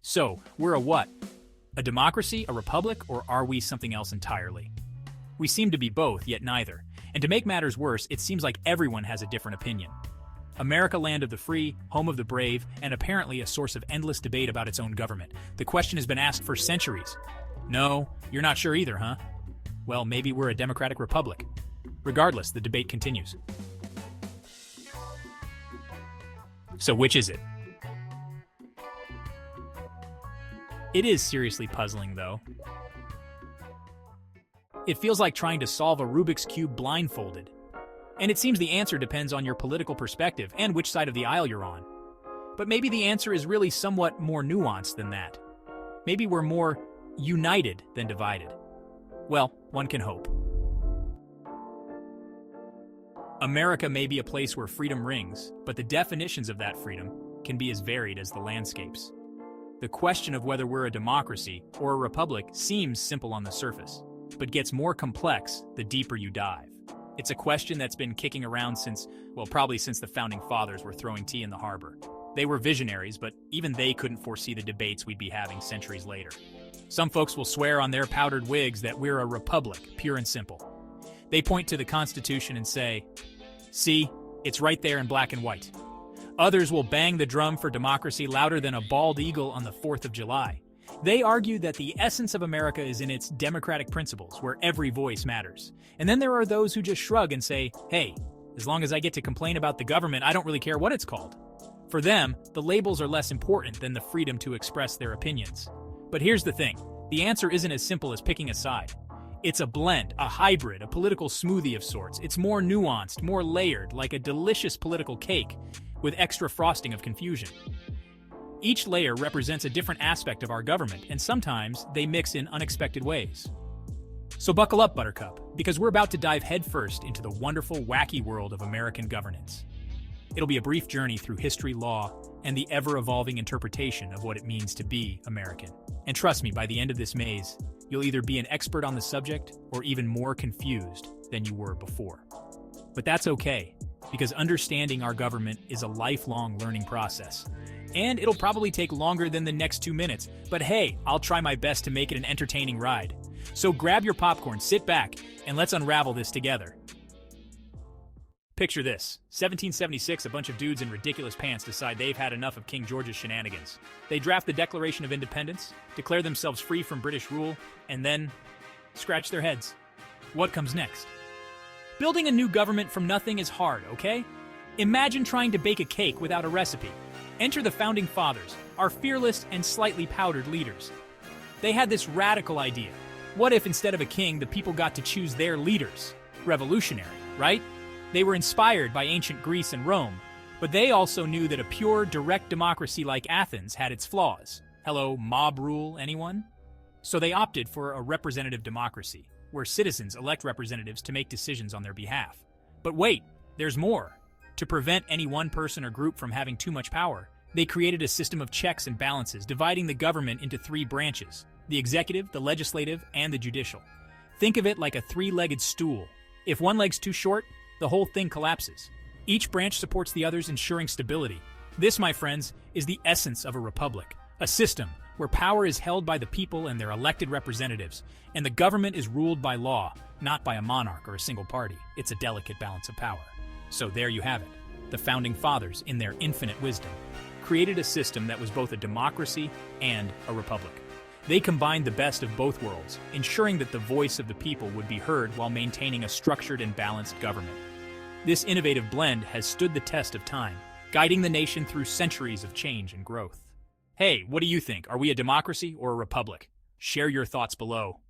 So, we're a what? A democracy, a republic, or are we something else entirely? We seem to be both, yet neither. And to make matters worse, it seems like everyone has a different opinion. America, land of the free, home of the brave, and apparently a source of endless debate about its own government. The question has been asked for centuries. No, you're not sure either, huh? Well, maybe we're a democratic republic. Regardless, the debate continues. So which is it? It is seriously puzzling, though. It feels like trying to solve a Rubik's Cube blindfolded. And it seems the answer depends on your political perspective and which side of the aisle you're on. But maybe the answer is really somewhat more nuanced than that. Maybe we're more united than divided. Well, one can hope. America may be a place where freedom rings, but the definitions of that freedom can be as varied as the landscapes. The question of whether we're a democracy or a republic seems simple on the surface, but gets more complex the deeper you dive. It's a question that's been kicking around probably since the founding fathers were throwing tea in the harbor. They were visionaries, but even they couldn't foresee the debates we'd be having centuries later. Some folks will swear on their powdered wigs that we're a republic, pure and simple. They point to the Constitution and say, "See, it's right there in black and white." Others will bang the drum for democracy louder than a bald eagle on the 4th of July. They argue that the essence of America is in its democratic principles, where every voice matters. And then there are those who just shrug and say, hey, as long as I get to complain about the government, I don't really care what it's called. For them, the labels are less important than the freedom to express their opinions. But here's the thing, the answer isn't as simple as picking a side. It's a blend, a hybrid, a political smoothie of sorts. It's more nuanced, more layered, like a delicious political cake with extra frosting of confusion. Each layer represents a different aspect of our government, and sometimes they mix in unexpected ways. So buckle up, Buttercup, because we're about to dive headfirst into the wonderful, wacky world of American governance. It'll be a brief journey through history, law, and the ever-evolving interpretation of what it means to be American. And trust me, by the end of this maze, you'll either be an expert on the subject or even more confused than you were before. But that's okay, because understanding our government is a lifelong learning process. And it'll probably take longer than the next 2 minutes, but hey, I'll try my best to make it an entertaining ride. So grab your popcorn, sit back, and let's unravel this together. Picture this. 1776, a bunch of dudes in ridiculous pants decide they've had enough of King George's shenanigans. They draft the Declaration of Independence, declare themselves free from British rule, and then scratch their heads. What comes next? Building a new government from nothing is hard, okay? Imagine trying to bake a cake without a recipe. Enter the Founding Fathers, our fearless and slightly powdered leaders. They had this radical idea. What if instead of a king, the people got to choose their leaders? Revolutionary, right? They were inspired by ancient Greece and Rome, but they also knew that a pure, direct democracy like Athens had its flaws. Hello, mob rule, anyone? So they opted for a representative democracy, where citizens elect representatives to make decisions on their behalf. But wait, there's more. To prevent any one person or group from having too much power, they created a system of checks and balances, dividing the government into 3 branches: the executive, the legislative, and the judicial. Think of it like a 3-legged stool. If one leg's too short, the whole thing collapses. Each branch supports the others, ensuring stability. This, my friends, is the essence of a republic, a system where power is held by the people and their elected representatives, and the government is ruled by law, not by a monarch or a single party. It's a delicate balance of power. So there you have it. The Founding Fathers, in their infinite wisdom, created a system that was both a democracy and a republic. They combined the best of both worlds, ensuring that the voice of the people would be heard while maintaining a structured and balanced government. This innovative blend has stood the test of time, guiding the nation through centuries of change and growth. Hey, what do you think? Are we a democracy or a republic? Share your thoughts below.